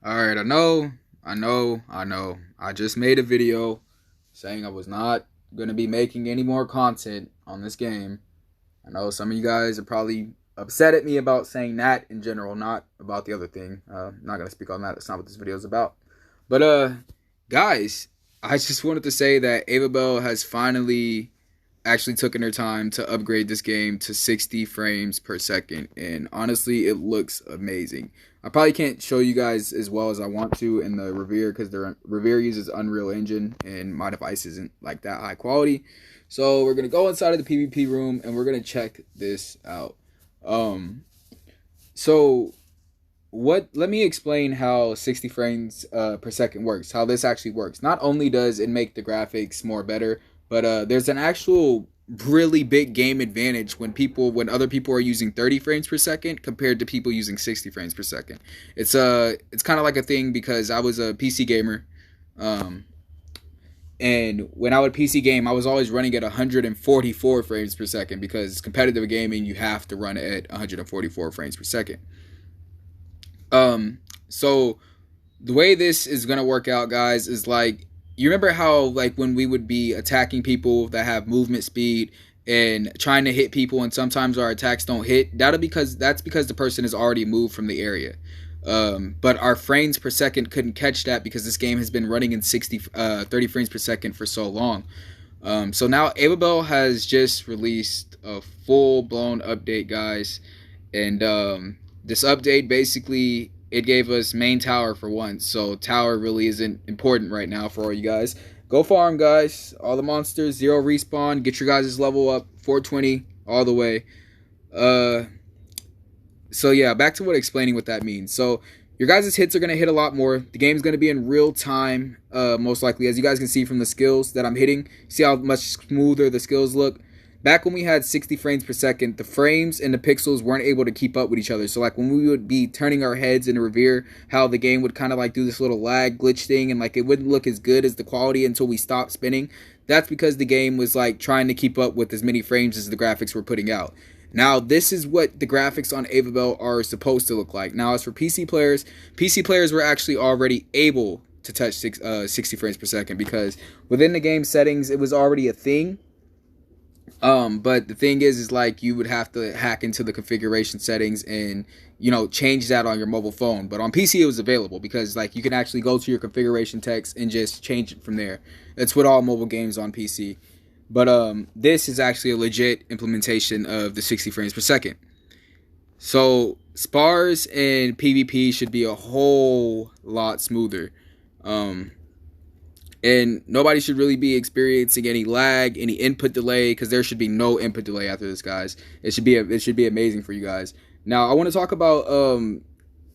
Alright, I know. I just made a video saying I was not going to be making any more content on this game. I know some of you guys are probably upset at me about saying that in general, not about the other thing. I'm not going to speak on that. That's not what this video is about. But, guys, I just wanted to say that Avabel has finally actually taken her time to upgrade this game to 60 frames per second, and honestly it looks amazing. I probably can't show you guys as well as I want to in the Revere because the Revere uses Unreal Engine and my device isn't like that high quality. So we're gonna go inside of the PvP room and we're gonna check this out. um so what let me explain how 60 frames per second works, how this actually works. Not only does it make the graphics more better, but there's an actual really big game advantage when other people are using 30 frames per second compared to people using 60 frames per second. It's kind of like a thing because I was a PC gamer, um and when I would PC game, I was always running at 144 frames per second because competitive gaming you have to run at 144 frames per second. So the way this is gonna work out, guys, is like, you remember how like when we would be attacking people that have movement speed and trying to hit people, and sometimes our attacks don't hit. That's because the person has already moved from the area. But our frames per second couldn't catch that because this game has been running in 30 frames per second for so long. So now Avabel has just released a full blown update, guys, and this update basically it gave us main tower for once. So tower really isn't important right now for all you guys. Go farm, guys. All the monsters, zero respawn. Get your guys' level up, 420 all the way. Uh, so yeah, back to what explaining what that means. So your guys' hits are gonna hit a lot more. The game's gonna be in real time, most likely, as you guys can see from the skills that I'm hitting. See how much smoother the skills look. Back when we had 60 frames per second, the frames and the pixels weren't able to keep up with each other. So like when we would be turning our heads in a Revere, how the game would kind of like do this little lag glitch thing, and like it wouldn't look as good as the quality until we stopped spinning. That's because the game was like trying to keep up with as many frames as the graphics were putting out. Now, this is what the graphics on Avabel are supposed to look like. Now, as for PC players were actually already able to touch 60 frames per second because within the game settings, it was already a thing. But the thing is like you would have to hack into the configuration settings and change that on your mobile phone. But on PC it was available because like you can actually go to your configuration text and just change it from there. That's what all mobile games on PC. But this is actually a legit implementation of the 60 frames per second. So spars and PvP should be a whole lot smoother. Um, and nobody should really be experiencing any lag, any input delay, because there should be no input delay after this, guys. It should be amazing for you guys. Now I want to talk about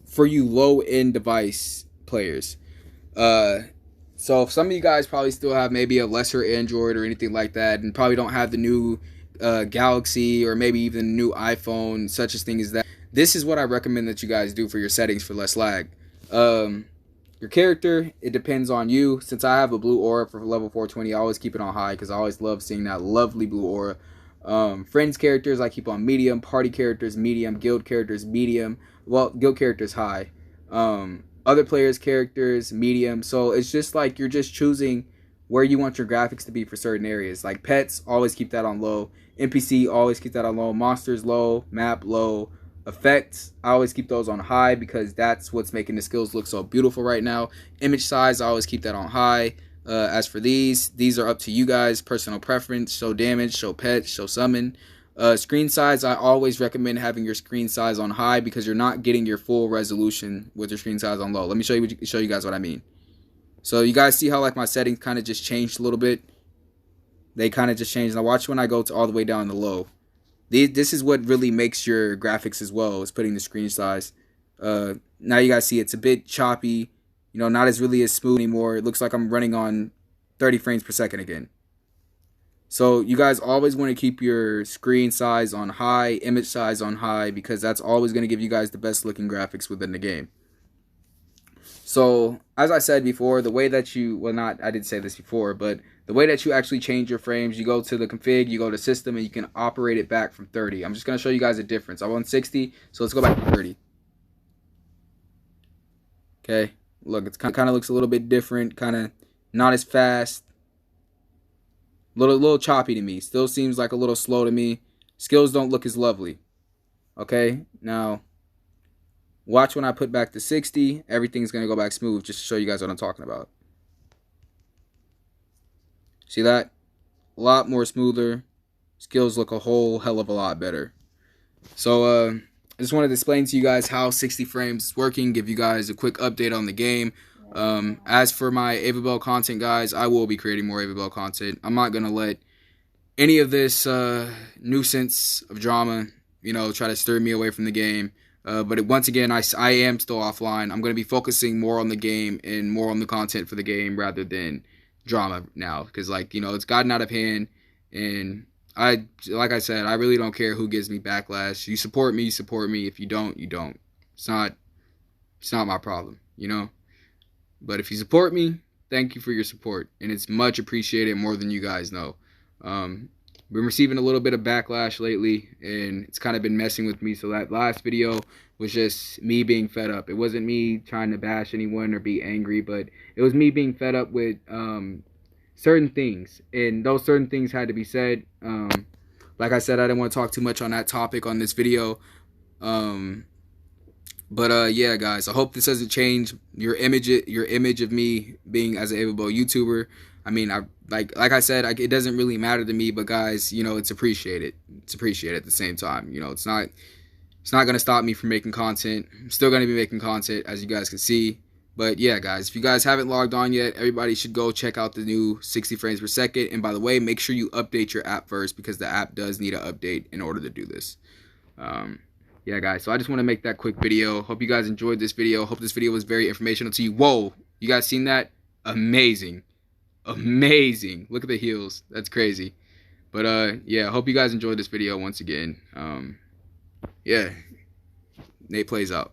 for you low end device players. Uh, so some of you guys probably still have maybe a lesser Android or anything like that, and probably don't have the new Galaxy or maybe even the new iPhone, such as thing as that. This is what I recommend that you guys do for your settings for less lag. Um, your character, it depends on you. Since I have a blue aura for level 420, I always keep it on high because I always love seeing that lovely blue aura. Friends characters, I keep on medium. Party characters, medium. Guild characters, medium. Well, guild characters, high. Other players' characters, medium. So it's just like you're just choosing where you want your graphics to be for certain areas. Like pets, always keep that on low. NPC, always keep that on low. Monsters, low. Map, low. Effects, I always keep those on high because that's what's making the skills look so beautiful right now. Image size, I always keep that on high. As for these are up to you guys, personal preference. Show damage, show pets, show summon. Screen size, I always recommend having your screen size on high because you're not getting your full resolution with your screen size on low. Let me show you guys what I mean. So you guys see how like my settings kind of just changed a little bit. They kind of just changed. Now watch when I go to all the way down to low. This is what really makes your graphics as well, is putting the screen size. Now you guys see it's a bit choppy, not as really as smooth anymore. It looks like I'm running on 30 frames per second again. So you guys always want to keep your screen size on high, image size on high, because that's always going to give you guys the best looking graphics within the game. So, as I said before, the way that you, well, not, I didn't say this before, but the way that you actually change your frames, you go to the config, you go to system, and you can operate it back from 30. I'm just going to show you guys a difference. I'm on 60, so let's go back to 30. Okay, look, it's kind of looks a little bit different, kind of not as fast, little choppy to me. Still seems like a little slow to me. Skills don't look as lovely. Okay, now watch when I put back to 60, everything's gonna go back smooth. Just to show you guys what I'm talking about. See that? A lot more smoother. Skills look a whole hell of a lot better. So I just wanted to explain to you guys how 60 frames is working, give you guys a quick update on the game. As for my Avabel content, guys, I will be creating more Avabel content. I'm not going to let any of this nuisance of drama, try to stir me away from the game. But once again, I am still offline. I'm going to be focusing more on the game and more on the content for the game rather than drama now. Because, it's gotten out of hand. And like I said, I really don't care who gives me backlash. You support me, you support me. If you don't, you don't. It's not my problem, But if you support me, thank you for your support. And it's much appreciated, more than you guys know. Been receiving a little bit of backlash lately, and it's kind of been messing with me. So that last video was just me being fed up. It wasn't me trying to bash anyone or be angry, but it was me being fed up with certain things, and those certain things had to be said. Like I said, I didn't want to talk too much on that topic on this video. But yeah, guys, I hope this doesn't change your image of me being as an Avabel YouTuber. I mean, like I said, it doesn't really matter to me, but guys, it's appreciated. It's appreciated at the same time. It's not gonna stop me from making content. I'm still gonna be making content, as you guys can see. But yeah, guys, if you guys haven't logged on yet, everybody should go check out the new 60 frames per second. And by the way, make sure you update your app first, because the app does need an update in order to do this. Yeah, guys, so I just want to make that quick video. Hope you guys enjoyed this video. Hope this video was very informational to you. Whoa, you guys seen that? Amazing. Amazing. Look at the heels. That's crazy. But yeah, hope you guys enjoyed this video once again. Yeah, Nate plays out.